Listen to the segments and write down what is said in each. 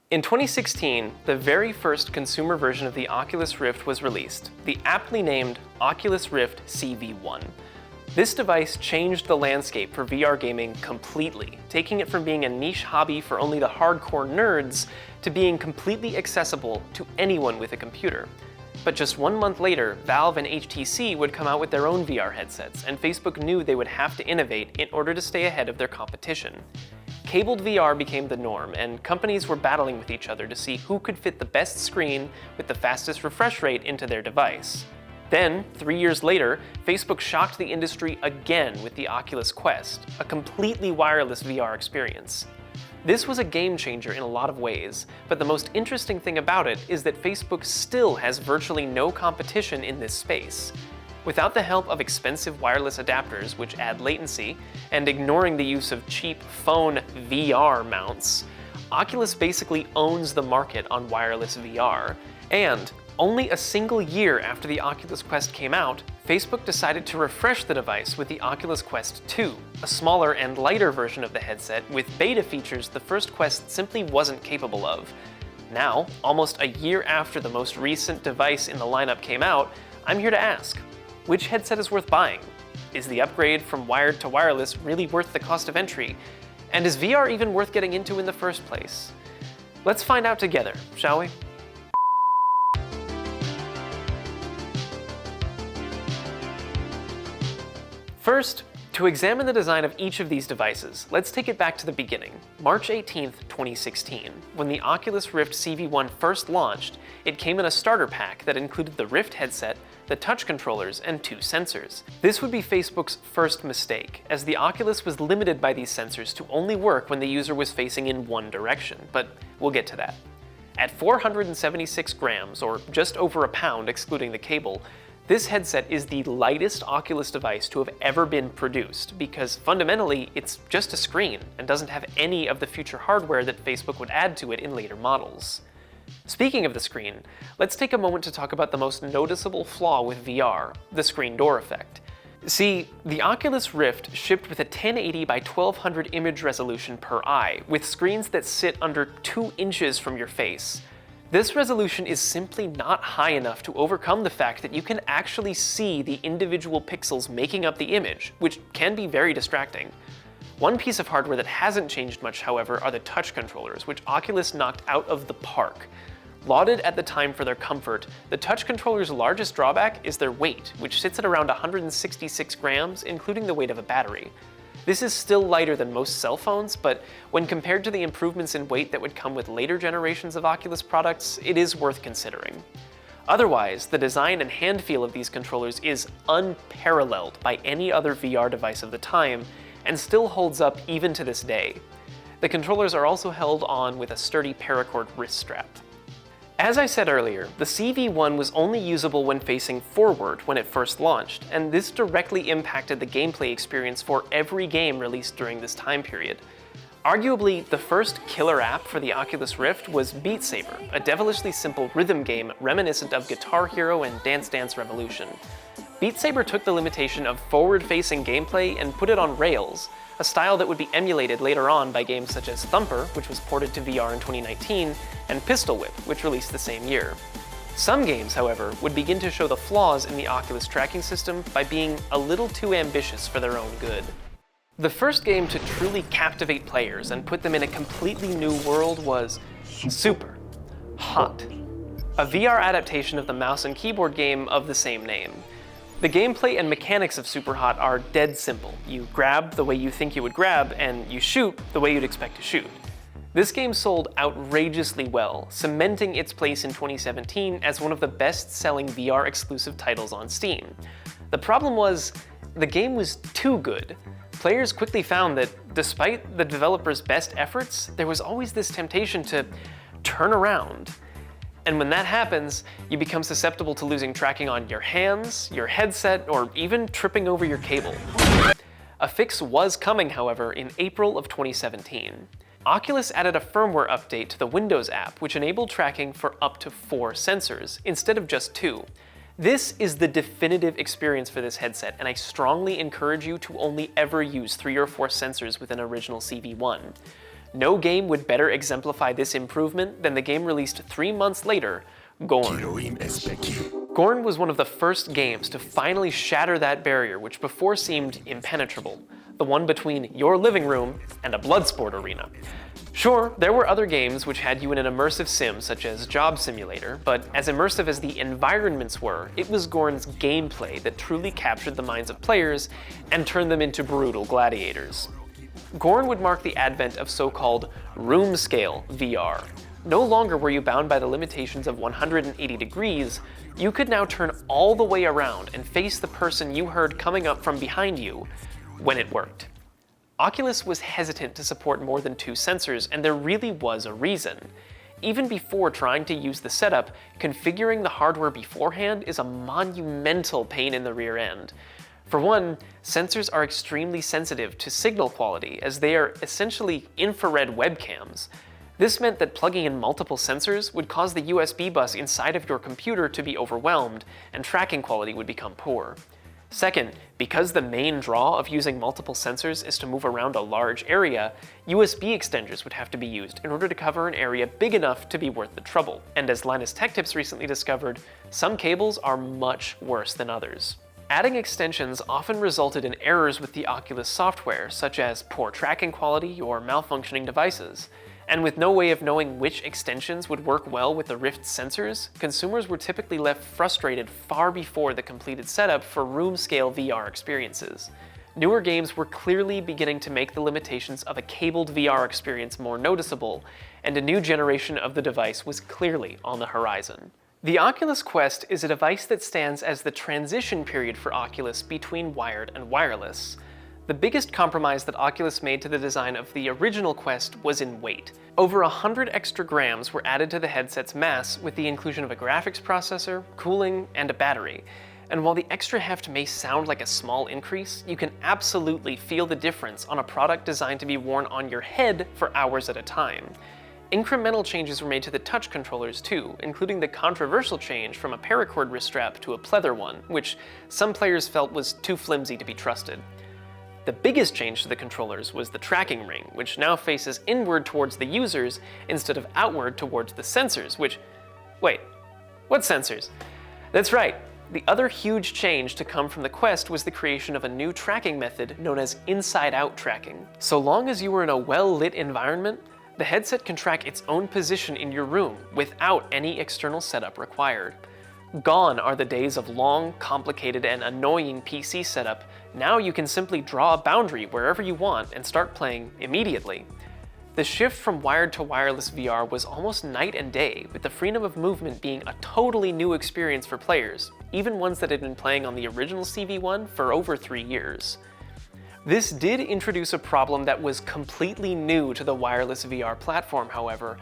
In 2016, the very first consumer version of the Oculus Rift was released, the aptly named Oculus Rift CV1. This device changed the landscape for VR gaming completely, taking it from being a niche hobby for only the hardcore nerds to being completely accessible to anyone with a computer. But just 1 month later, Valve and HTC would come out with their own VR headsets, and Facebook knew they would have to innovate in order to stay ahead of their competition. Cabled VR became the norm, and companies were battling with each other to see who could fit the best screen with the fastest refresh rate into their device. Then, 3 years later, Facebook shocked the industry again with the Oculus Quest, a completely wireless VR experience. This was a game changer in a lot of ways, but the most interesting thing about it is that Facebook still has virtually no competition in this space. Without the help of expensive wireless adapters, which add latency, and ignoring the use of cheap phone VR mounts, Oculus basically owns the market on wireless VR. And only a single year after the Oculus Quest came out, Facebook decided to refresh the device with the Oculus Quest 2, a smaller and lighter version of the headset with beta features the first Quest simply wasn't capable of. Now, almost a year after the most recent device in the lineup came out, I'm here to ask, which headset is worth buying? Is the upgrade from wired to wireless really worth the cost of entry? And is VR even worth getting into in the first place? Let's find out together, shall we? First, to examine the design of each of these devices, let's take it back to the beginning, March 18th, 2016. When the Oculus Rift CV1 first launched, it came in a starter pack that included the Rift headset, the touch controllers, and 2 sensors. This would be Facebook's first mistake, as the Oculus was limited by these sensors to only work when the user was facing in one direction, but we'll get to that. At 476 grams, or just over a pound excluding the cable, this headset is the lightest Oculus device to have ever been produced because fundamentally it's just a screen and doesn't have any of the future hardware that Facebook would add to it in later models. Speaking of the screen, let's take a moment to talk about the most noticeable flaw with VR, the screen door effect. See, the Oculus Rift shipped with a 1080 by 1200 image resolution per eye, with screens that sit under 2 inches from your face. This resolution is simply not high enough to overcome the fact that you can actually see the individual pixels making up the image, which can be very distracting. One piece of hardware that hasn't changed much, however, are the touch controllers, which Oculus knocked out of the park. Lauded at the time for their comfort, the touch controller's largest drawback is their weight, which sits at around 166 grams, including the weight of a battery. This is still lighter than most cell phones, but when compared to the improvements in weight that would come with later generations of Oculus products, it is worth considering. Otherwise, the design and hand feel of these controllers is unparalleled by any other VR device of the time, and still holds up even to this day. The controllers are also held on with a sturdy paracord wrist strap. As I said earlier, the CV1 was only usable when facing forward when it first launched, and this directly impacted the gameplay experience for every game released during this time period. Arguably, the first killer app for the Oculus Rift was Beatsaber, a devilishly simple rhythm game reminiscent of Guitar Hero and Dance Dance Revolution. Beatsaber took the limitation of forward-facing gameplay and put it on rails, a style that would be emulated later on by games such as Thumper, which was ported to VR in 2019, and Pistol Whip, which released the same year. Some games, however, would begin to show the flaws in the Oculus tracking system by being a little too ambitious for their own good. The first game to truly captivate players and put them in a completely new world was Superhot, a VR adaptation of the mouse and keyboard game of the same name. The gameplay and mechanics of Superhot are dead simple. You grab the way you think you would grab, and you shoot the way you'd expect to shoot. This game sold outrageously well, cementing its place in 2017 as one of the best-selling VR exclusive titles on Steam. The problem was, the game was too good. Players quickly found that, despite the developer's best efforts, there was always this temptation to turn around. And when that happens, you become susceptible to losing tracking on your hands, your headset, or even tripping over your cable. A fix was coming, however, in April of 2017. Oculus added a firmware update to the Windows app, which enabled tracking for up to 4 sensors, instead of just 2. This is the definitive experience for this headset, and I strongly encourage you to only ever use 3 or 4 sensors with an original CV1. No game would better exemplify this improvement than the game released 3 months later, Gorn. Gorn was one of the first games to finally shatter that barrier which before seemed impenetrable, the one between your living room and a bloodsport arena. Sure, there were other games which had you in an immersive sim such as Job Simulator, but as immersive as the environments were, it was Gorn's gameplay that truly captured the minds of players and turned them into brutal gladiators. Gorn would mark the advent of so-called room-scale VR. No longer were you bound by the limitations of 180 degrees, you could now turn all the way around and face the person you heard coming up from behind you when it worked. Oculus was hesitant to support more than 2 sensors, and there really was a reason. Even before trying to use the setup, configuring the hardware beforehand is a monumental pain in the rear end. For one, sensors are extremely sensitive to signal quality, as they are essentially infrared webcams. This meant that plugging in multiple sensors would cause the USB bus inside of your computer to be overwhelmed, and tracking quality would become poor. Second, because the main draw of using multiple sensors is to move around a large area, USB extenders would have to be used in order to cover an area big enough to be worth the trouble. And as Linus Tech Tips recently discovered, some cables are much worse than others. Adding extensions often resulted in errors with the Oculus software, such as poor tracking quality or malfunctioning devices. And with no way of knowing which extensions would work well with the Rift sensors, consumers were typically left frustrated far before the completed setup for room-scale VR experiences. Newer games were clearly beginning to make the limitations of a cabled VR experience more noticeable, and a new generation of the device was clearly on the horizon. The Oculus Quest is a device that stands as the transition period for Oculus between wired and wireless. The biggest compromise that Oculus made to the design of the original Quest was in weight. Over 100 extra grams were added to the headset's mass with the inclusion of a graphics processor, cooling, and a battery. And while the extra heft may sound like a small increase, you can absolutely feel the difference on a product designed to be worn on your head for hours at a time. Incremental changes were made to the touch controllers too, including the controversial change from a paracord wrist strap to a pleather one, which some players felt was too flimsy to be trusted. The biggest change to the controllers was the tracking ring, which now faces inward towards the users instead of outward towards the sensors, which... Wait, what sensors? That's right, the other huge change to come from the Quest was the creation of a new tracking method known as inside-out tracking. So long as you were in a well-lit environment, the headset can track its own position in your room without any external setup required. Gone are the days of long, complicated, and annoying PC setup. Now you can simply draw a boundary wherever you want and start playing immediately. The shift from wired to wireless VR was almost night and day, with the freedom of movement being a totally new experience for players, even ones that had been playing on the original CV1 for over 3 years. This did introduce a problem that was completely new to the wireless VR platform, however: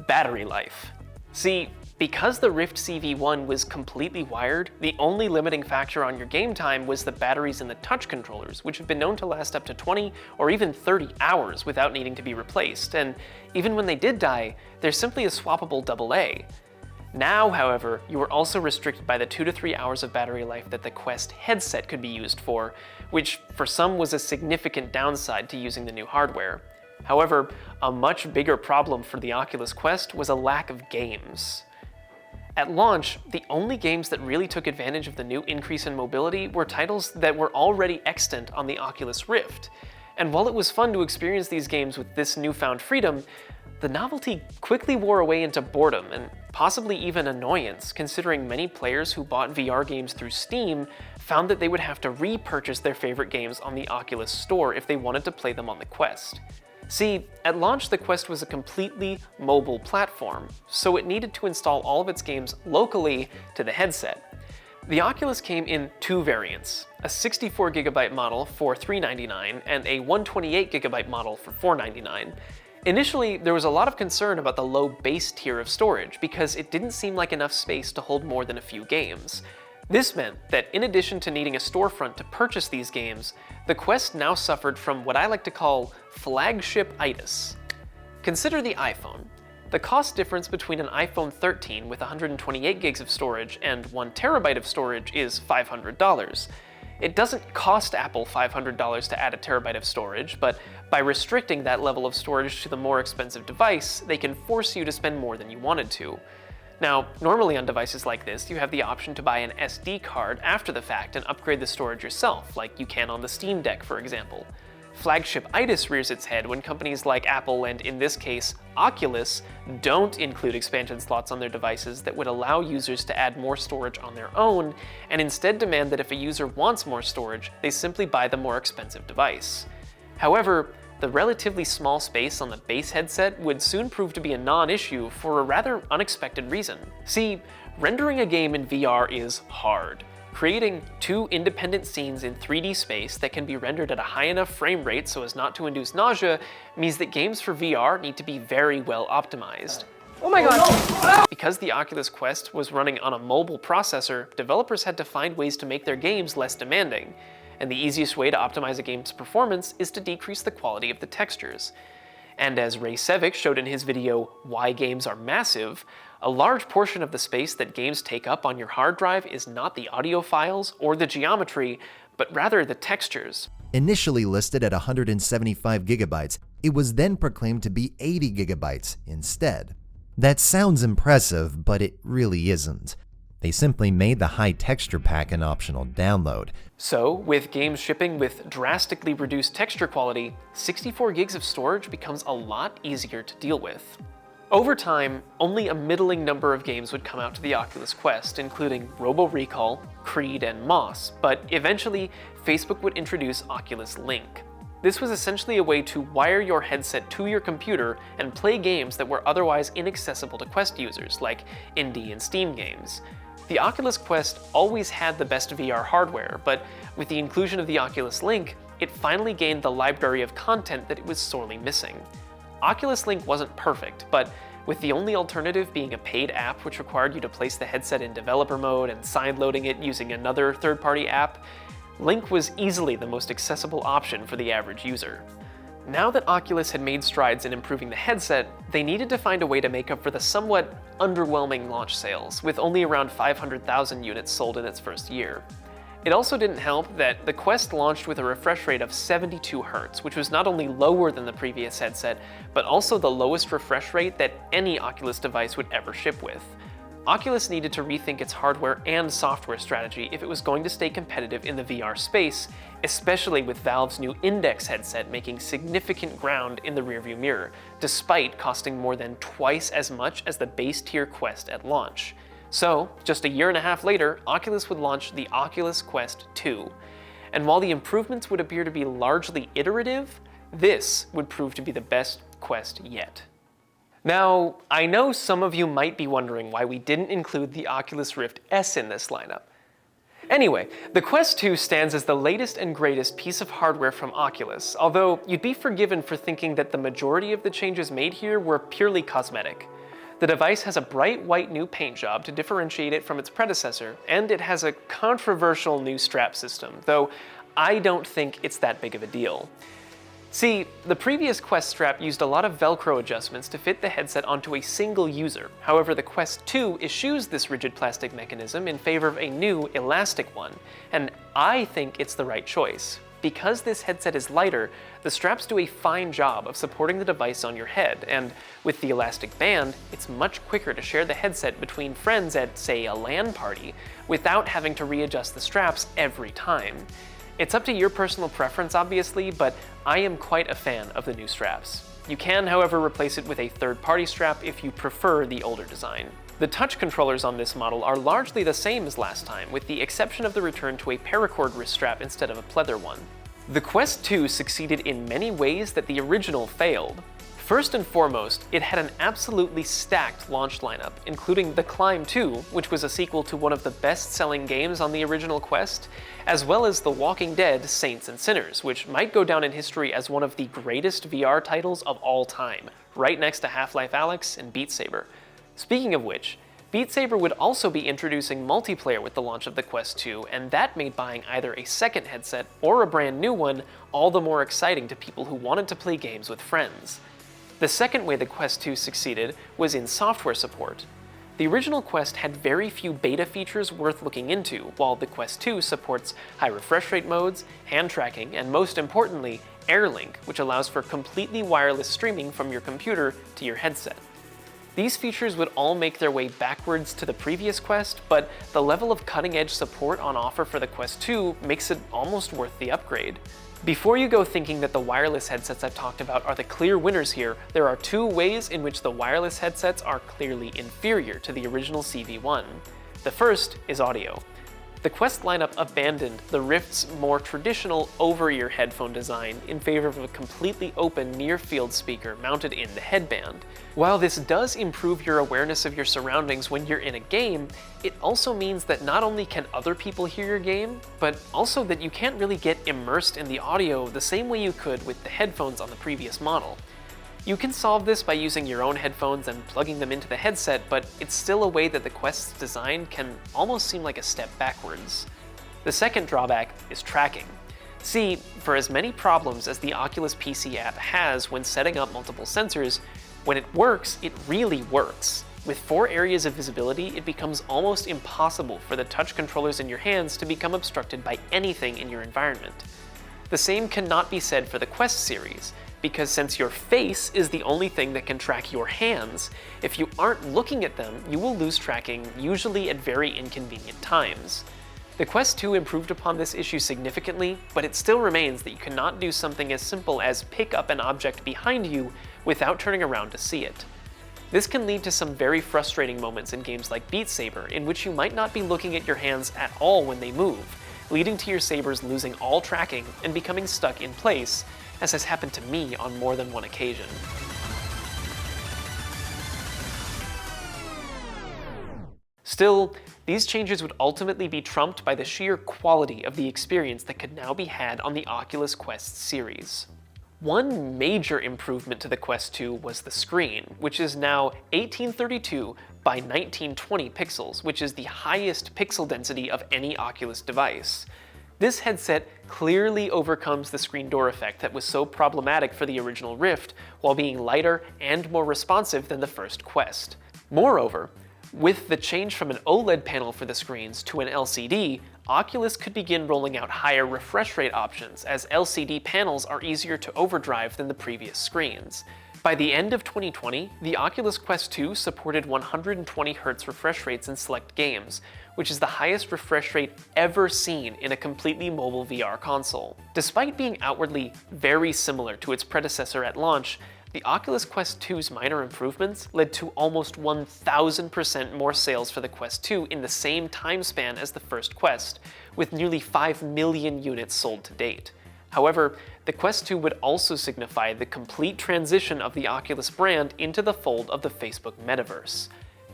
battery life. See, because the Rift CV1 was completely wired, the only limiting factor on your game time was the batteries in the touch controllers, which have been known to last up to 20 or even 30 hours without needing to be replaced, and even when they did die, they're simply a swappable AA. Now, however, you are also restricted by the 2 to 3 hours of battery life that the Quest headset could be used for, which for some was a significant downside to using the new hardware. However, a much bigger problem for the Oculus Quest was a lack of games. At launch, the only games that really took advantage of the new increase in mobility were titles that were already extant on the Oculus Rift. And while it was fun to experience these games with this newfound freedom, the novelty quickly wore away into boredom and possibly even annoyance, considering many players who bought VR games through Steam found that they would have to repurchase their favorite games on the Oculus Store if they wanted to play them on the Quest. See, at launch the Quest was a completely mobile platform, so it needed to install all of its games locally to the headset. The Oculus came in 2 variants, a 64GB model for $399 and a 128GB model for $499. Initially, there was a lot of concern about the low base tier of storage because it didn't seem like enough space to hold more than a few games. This meant that in addition to needing a storefront to purchase these games, the Quest now suffered from what I like to call flagship-itis. Consider the iPhone. The cost difference between an iPhone 13 with 128 gigs of storage and 1 terabyte of storage is $500. It doesn't cost Apple $500 to add a terabyte of storage, but by restricting that level of storage to the more expensive device, they can force you to spend more than you wanted to. Now, normally on devices like this, you have the option to buy an SD card after the fact and upgrade the storage yourself, like you can on the Steam Deck, for example. Flagship-itis rears its head when companies like Apple and, in this case, Oculus, don't include expansion slots on their devices that would allow users to add more storage on their own, and instead demand that if a user wants more storage, they simply buy the more expensive device. However, the relatively small space on the base headset would soon prove to be a non-issue for a rather unexpected reason. See, rendering a game in VR is hard. Creating two independent scenes in 3D space that can be rendered at a high enough frame rate so as not to induce nausea means that games for VR need to be very well optimized. Oh my god! Because the Oculus Quest was running on a mobile processor, developers had to find ways to make their games less demanding. And the easiest way to optimize a game's performance is to decrease the quality of the textures. And as Ray Sevick showed in his video, Why Games Are Massive, a large portion of the space that games take up on your hard drive is not the audio files or the geometry, but rather the textures. Initially listed at 175 gigabytes, it was then proclaimed to be 80 gigabytes instead. That sounds impressive, but it really isn't. They simply made the high texture pack an optional download. So, with games shipping with drastically reduced texture quality, 64 gigs of storage becomes a lot easier to deal with. Over time, only a middling number of games would come out to the Oculus Quest, including Robo Recall, Creed, and Moss, but eventually, Facebook would introduce Oculus Link. This was essentially a way to wire your headset to your computer and play games that were otherwise inaccessible to Quest users, like indie and Steam games. The Oculus Quest always had the best VR hardware, but with the inclusion of the Oculus Link, it finally gained the library of content that it was sorely missing. Oculus Link wasn't perfect, but with the only alternative being a paid app which required you to place the headset in developer mode and sideloading it using another third-party app, Link was easily the most accessible option for the average user. Now that Oculus had made strides in improving the headset, they needed to find a way to make up for the somewhat underwhelming launch sales, with only around 500,000 units sold in its first year. It also didn't help that the Quest launched with a refresh rate of 72 Hz, which was not only lower than the previous headset, but also the lowest refresh rate that any Oculus device would ever ship with. Oculus needed to rethink its hardware and software strategy if it was going to stay competitive in the VR space, especially with Valve's new Index headset making significant ground in the rearview mirror, despite costing more than twice as much as the base tier Quest at launch. So, just a year and a half later, Oculus would launch the Oculus Quest 2. And while the improvements would appear to be largely iterative, this would prove to be the best Quest yet. Now, I know some of you might be wondering why we didn't include the Oculus Rift S in this lineup. Anyway, the Quest 2 stands as the latest and greatest piece of hardware from Oculus, although you'd be forgiven for thinking that the majority of the changes made here were purely cosmetic. The device has a bright white new paint job to differentiate it from its predecessor, and it has a controversial new strap system, though I don't think it's that big of a deal. See, the previous Quest strap used a lot of Velcro adjustments to fit the headset onto a single user. However, the Quest 2 eschews this rigid plastic mechanism in favor of a new elastic one, and I think it's the right choice. Because this headset is lighter, the straps do a fine job of supporting the device on your head, and with the elastic band, it's much quicker to share the headset between friends at, say, a LAN party, without having to readjust the straps every time. It's up to your personal preference, obviously, but I am quite a fan of the new straps. You can, however, replace it with a third-party strap if you prefer the older design. The touch controllers on this model are largely the same as last time, with the exception of the return to a paracord wrist strap instead of a pleather one. The Quest 2 succeeded in many ways that the original failed. First and foremost, it had an absolutely stacked launch lineup, including The Climb 2, which was a sequel to one of the best-selling games on the original Quest, as well as The Walking Dead: Saints and Sinners, which might go down in history as one of the greatest VR titles of all time, right next to Half-Life Alyx and Beatsaber. Speaking of which, Beatsaber would also be introducing multiplayer with the launch of the Quest 2, and that made buying either a second headset or a brand new one all the more exciting to people who wanted to play games with friends. The second way the Quest 2 succeeded was in software support. The original Quest had very few beta features worth looking into, while the Quest 2 supports high refresh rate modes, hand tracking, and most importantly, AirLink, which allows for completely wireless streaming from your computer to your headset. These features would all make their way backwards to the previous Quest, but the level of cutting-edge support on offer for the Quest 2 makes it almost worth the upgrade. Before you go thinking that the wireless headsets I've talked about are the clear winners here, there are two ways in which the wireless headsets are clearly inferior to the original CV1. The first is audio. The Quest lineup abandoned the Rift's more traditional over-ear headphone design in favor of a completely open near-field speaker mounted in the headband. While this does improve your awareness of your surroundings when you're in a game, it also means that not only can other people hear your game, but also that you can't really get immersed in the audio the same way you could with the headphones on the previous model. You can solve this by using your own headphones and plugging them into the headset, but it's still a way that the Quest's design can almost seem like a step backwards. The second drawback is tracking. See, for as many problems as the Oculus PC app has when setting up multiple sensors, when it works, it really works. With 4 areas of visibility, it becomes almost impossible for the touch controllers in your hands to become obstructed by anything in your environment. The same cannot be said for the Quest series, because since your face is the only thing that can track your hands, if you aren't looking at them, you will lose tracking, usually at very inconvenient times. The Quest 2 improved upon this issue significantly, but it still remains that you cannot do something as simple as pick up an object behind you without turning around to see it. This can lead to some very frustrating moments in games like Beatsaber, in which you might not be looking at your hands at all when they move, leading to your sabers losing all tracking and becoming stuck in place, as has happened to me on more than one occasion. Still, these changes would ultimately be trumped by the sheer quality of the experience that could now be had on the Oculus Quest series. One major improvement to the Quest 2 was the screen, which is now 1832 by 1920 pixels, which is the highest pixel density of any Oculus device. This headset clearly overcomes the screen door effect that was so problematic for the original Rift, while being lighter and more responsive than the first Quest. Moreover, with the change from an OLED panel for the screens to an LCD, Oculus could begin rolling out higher refresh rate options, as LCD panels are easier to overdrive than the previous screens. By the end of 2020, the Oculus Quest 2 supported 120Hz refresh rates in select games, which is the highest refresh rate ever seen in a completely mobile VR console. Despite being outwardly very similar to its predecessor at launch, the Oculus Quest 2's minor improvements led to almost 1,000% more sales for the Quest 2 in the same time span as the first Quest, with nearly 5 million units sold to date. However, the Quest 2 would also signify the complete transition of the Oculus brand into the fold of the Facebook metaverse.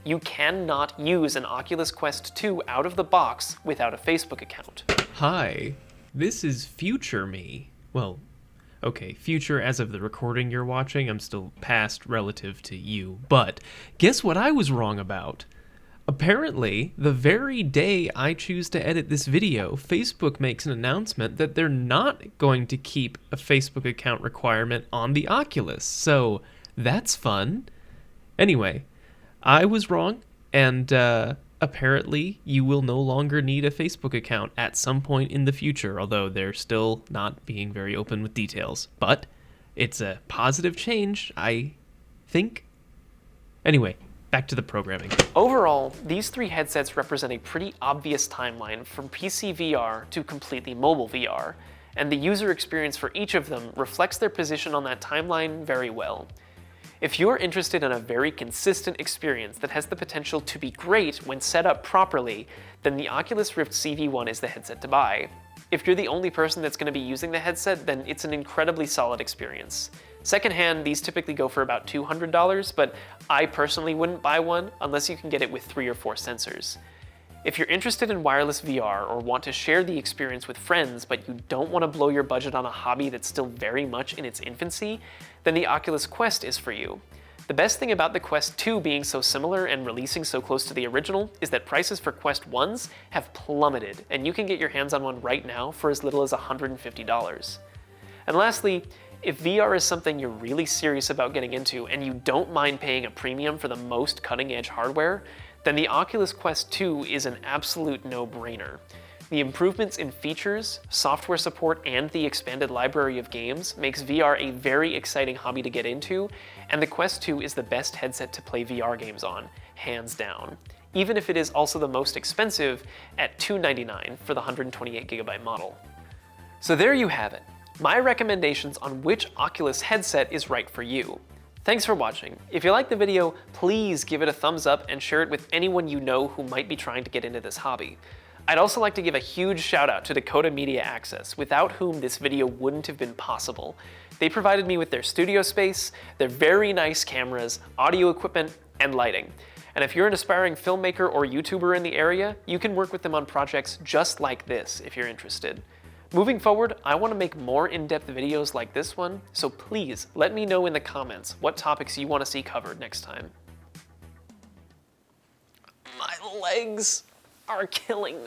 You cannot use an Oculus Quest 2 out of the box without a Facebook account. Hi, this is future me. Well, okay, future as of the recording you're watching. I'm still past relative to you. But guess what I was wrong about? Apparently, the very day I choose to edit this video, Facebook makes an announcement that they're not going to keep a Facebook account requirement on the Oculus. So that's fun. Anyway, I was wrong, and apparently you will no longer need a Facebook account at some point in the future, although they're still not being very open with details. But it's a positive change, I think. Anyway, back to the programming. Overall, these 3 headsets represent a pretty obvious timeline from PC VR to completely mobile VR, and the user experience for each of them reflects their position on that timeline very well. If you're interested in a very consistent experience that has the potential to be great when set up properly, then the Oculus Rift CV1 is the headset to buy. If you're the only person that's going to be using the headset, then it's an incredibly solid experience. Secondhand, these typically go for about $200, but I personally wouldn't buy one unless you can get it with 3 or 4 sensors. If you're interested in wireless VR or want to share the experience with friends, but you don't want to blow your budget on a hobby that's still very much in its infancy, then the Oculus Quest is for you. The best thing about the Quest 2 being so similar and releasing so close to the original is that prices for Quest 1s have plummeted, and you can get your hands on one right now for as little as $150. And lastly, If VR is something you're really serious about getting into and you don't mind paying a premium for the most cutting-edge hardware, then the Oculus Quest 2 is an absolute no-brainer. The improvements in features, software support, and the expanded library of games makes VR a very exciting hobby to get into, and the Quest 2 is the best headset to play VR games on, hands down. Even if it is also the most expensive at $299 for the 128GB model. So there you have it, my recommendations on which Oculus headset is right for you. Thanks for watching. If you liked the video, please give it a thumbs up and share it with anyone you know who might be trying to get into this hobby. I'd also like to give a huge shout out to Dakota Media Access, without whom this video wouldn't have been possible. They provided me with their studio space, their very nice cameras, audio equipment, and lighting. And if you're an aspiring filmmaker or YouTuber in the area, you can work with them on projects just like this if you're interested. Moving forward, I want to make more in-depth videos like this one, so please let me know in the comments what topics you want to see covered next time. My legs are killing me.